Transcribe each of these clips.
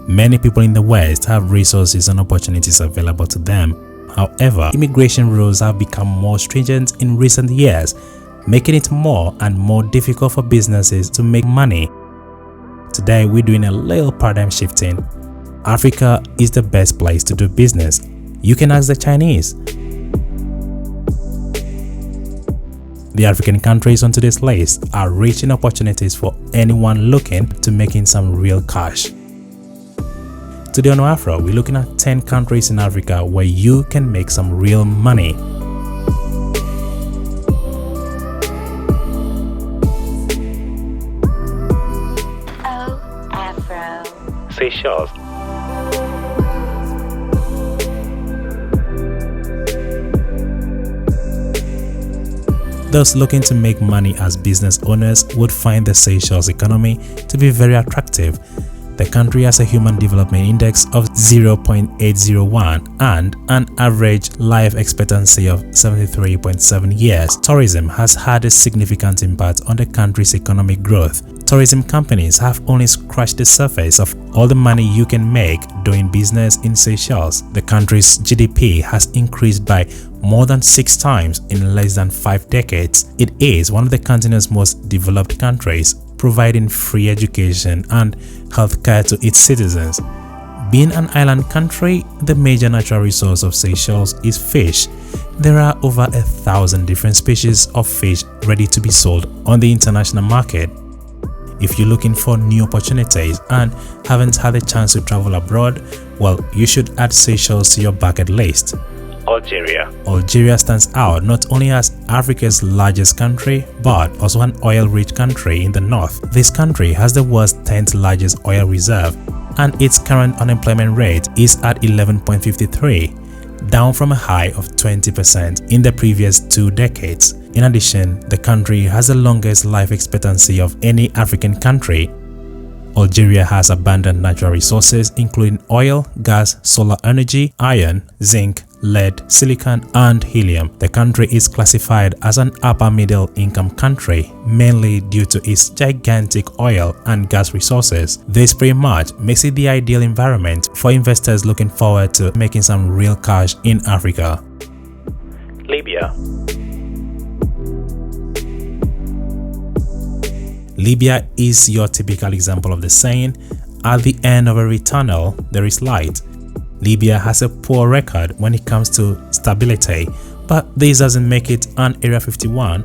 Many people in the West have resources and opportunities available to them. However, immigration rules have become more stringent in recent years, making it more and more difficult for businesses to make money. Today, we're doing a little paradigm shifting. Africa is the best place to do business. You can ask the Chinese. The African countries on today's list are rich in opportunities for anyone looking to making some real cash. Today on ohAFRO, we're looking at 10 countries in Africa where you can make some real money. ohAFRO. Seychelles. Those looking to make money as business owners would find the Seychelles economy to be very attractive. The country has a Human Development Index of 0.801 and an average life expectancy of 73.7 years. Tourism has had a significant impact on the country's economic growth. Tourism companies have only scratched the surface of all the money you can make doing business in Seychelles. The country's GDP has increased by more than 6 times in less than 5 decades. It is one of the continent's most developed countries, providing free education and healthcare to its citizens. Being an island country, the major natural resource of Seychelles is fish. There are over 1,000 different species of fish ready to be sold on the international market. If you're looking for new opportunities and haven't had a chance to travel abroad, well, you should add Seychelles to your bucket list. Algeria. Algeria stands out not only as Africa's largest country, but also an oil-rich country in the north. This country has the world's 10th largest oil reserve, and its current unemployment rate is at 11.53, down from a high of 20% in the previous 2 decades. In addition, the country has the longest life expectancy of any African country. Algeria has abundant natural resources including oil, gas, solar energy, iron, zinc, lead, silicon, and helium. The country is classified as an upper middle income country, mainly due to its gigantic oil and gas resources. This pretty much makes it the ideal environment for investors looking forward to making some real cash in Africa. Libya. Libya is your typical example of the saying, at the end of every tunnel, there is light. Libya has a poor record when it comes to stability, but this doesn't make it an Area 51.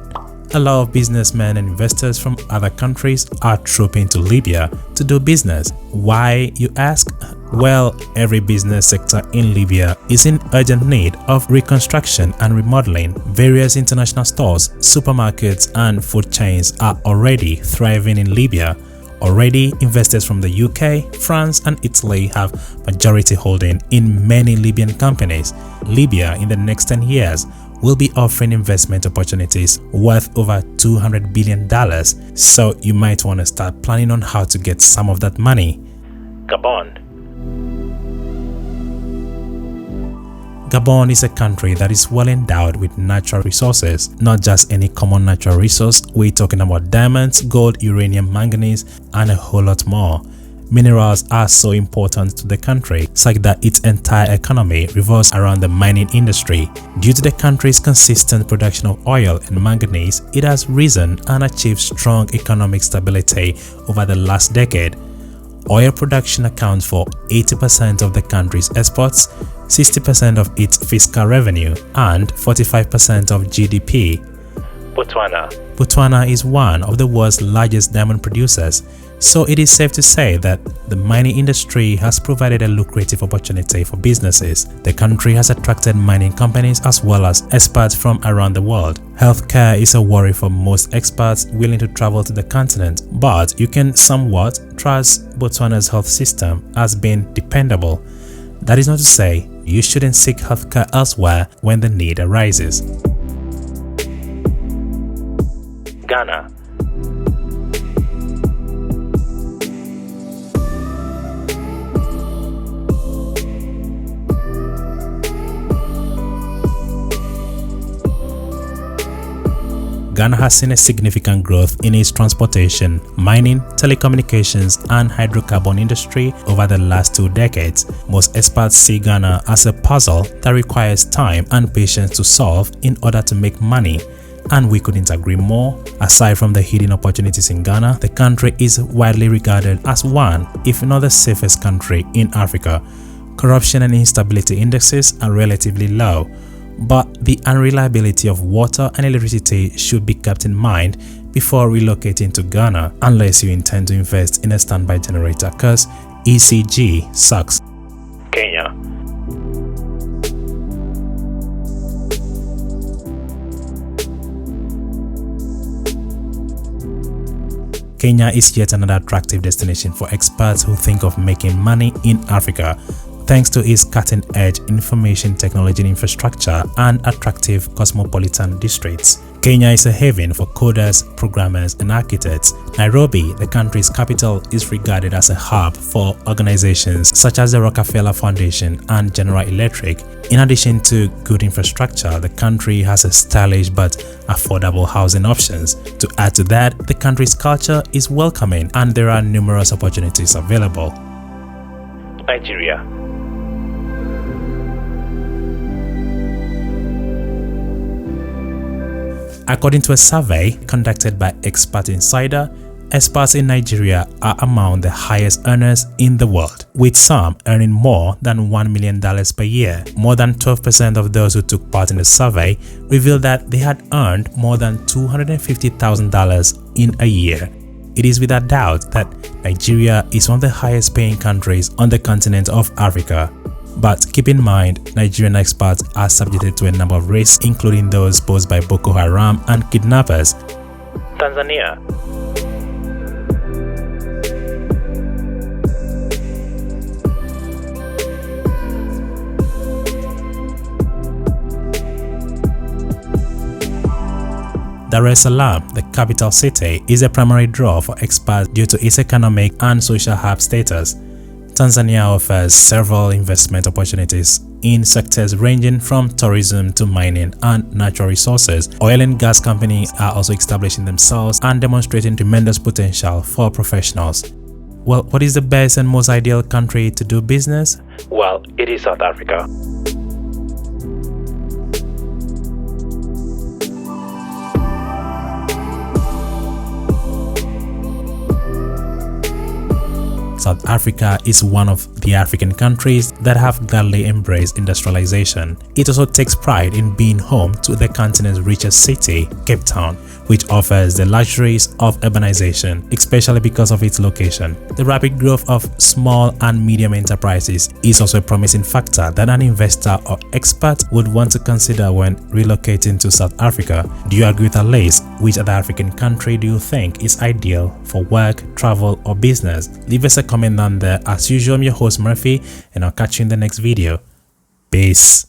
A lot of businessmen and investors from other countries are trooping to Libya to do business. Why, you ask? Well, every business sector in Libya is in urgent need of reconstruction and remodeling. Various international stores, supermarkets, and food chains are already thriving in Libya. Already, investors from the UK, France, and Italy have majority holding in many Libyan companies. Libya, in the next 10 years, will be offering investment opportunities worth over $200 billion, so you might want to start planning on how to get some of that money. Gabon. Gabon is a country that is well endowed with natural resources. Not just any common natural resource, we're talking about diamonds, gold, uranium, manganese, and a whole lot more. Minerals are so important to the country, such that its entire economy revolves around the mining industry. Due to the country's consistent production of oil and manganese, it has risen and achieved strong economic stability over the last decade. Oil production accounts for 80% of the country's exports, 60% of its fiscal revenue, and 45% of GDP. Botswana. Botswana is one of the world's largest diamond producers, so it is safe to say that the mining industry has provided a lucrative opportunity for businesses. The country has attracted mining companies as well as experts from around the world. Healthcare is a worry for most experts willing to travel to the continent, but you can somewhat trust Botswana's health system as being dependable. That is not to say you shouldn't seek healthcare elsewhere when the need arises. Ghana. Ghana has seen a significant growth in its transportation, mining, telecommunications, and hydrocarbon industry over the last 2 decades. Most experts see Ghana as a puzzle that requires time and patience to solve in order to make money. And we couldn't agree more. Aside from the hidden opportunities in Ghana, the country is widely regarded as one, if not the safest country in Africa. Corruption and instability indexes are relatively low, but the unreliability of water and electricity should be kept in mind before relocating to Ghana, unless you intend to invest in a standby generator, cause ECG sucks. Kenya. Kenya is yet another attractive destination for experts who think of making money in Africa, thanks to its cutting-edge information technology infrastructure and attractive cosmopolitan districts. Kenya is a haven for coders, programmers, and architects. Nairobi, the country's capital, is regarded as a hub for organizations such as the Rockefeller Foundation and General Electric. In addition to good infrastructure, the country has a stylish but affordable housing options. To add to that, the country's culture is welcoming and there are numerous opportunities available. Nigeria. According to a survey conducted by Expert Insider, experts in Nigeria are among the highest earners in the world, with some earning more than $1 million per year. More than 12% of those who took part in the survey revealed that they had earned more than $250,000 in a year. It is without doubt that Nigeria is one of the highest paying countries on the continent of Africa. But keep in mind, Nigerian experts are subjected to a number of risks, including those posed by Boko Haram and kidnappers. Tanzania. Dar es Salaam, the capital city, is a primary draw for experts due to its economic and social hub status. Tanzania offers several investment opportunities in sectors ranging from tourism to mining and natural resources. Oil and gas companies are also establishing themselves and demonstrating tremendous potential for professionals. Well, what is the best and most ideal country to do business? Well, it is South Africa. South Africa is one of the African countries that have gladly embraced industrialization. It also takes pride in being home to the continent's richest city, Cape Town, which offers the luxuries of urbanization, especially because of its location. The rapid growth of small and medium enterprises is also a promising factor that an investor or expert would want to consider when relocating to South Africa. Do you agree with our list? Which other African country do you think is ideal for work, travel, or business? Leave us a comment down there. As usual, I'm your host Murphy, and I'll catch you in the next video. Peace.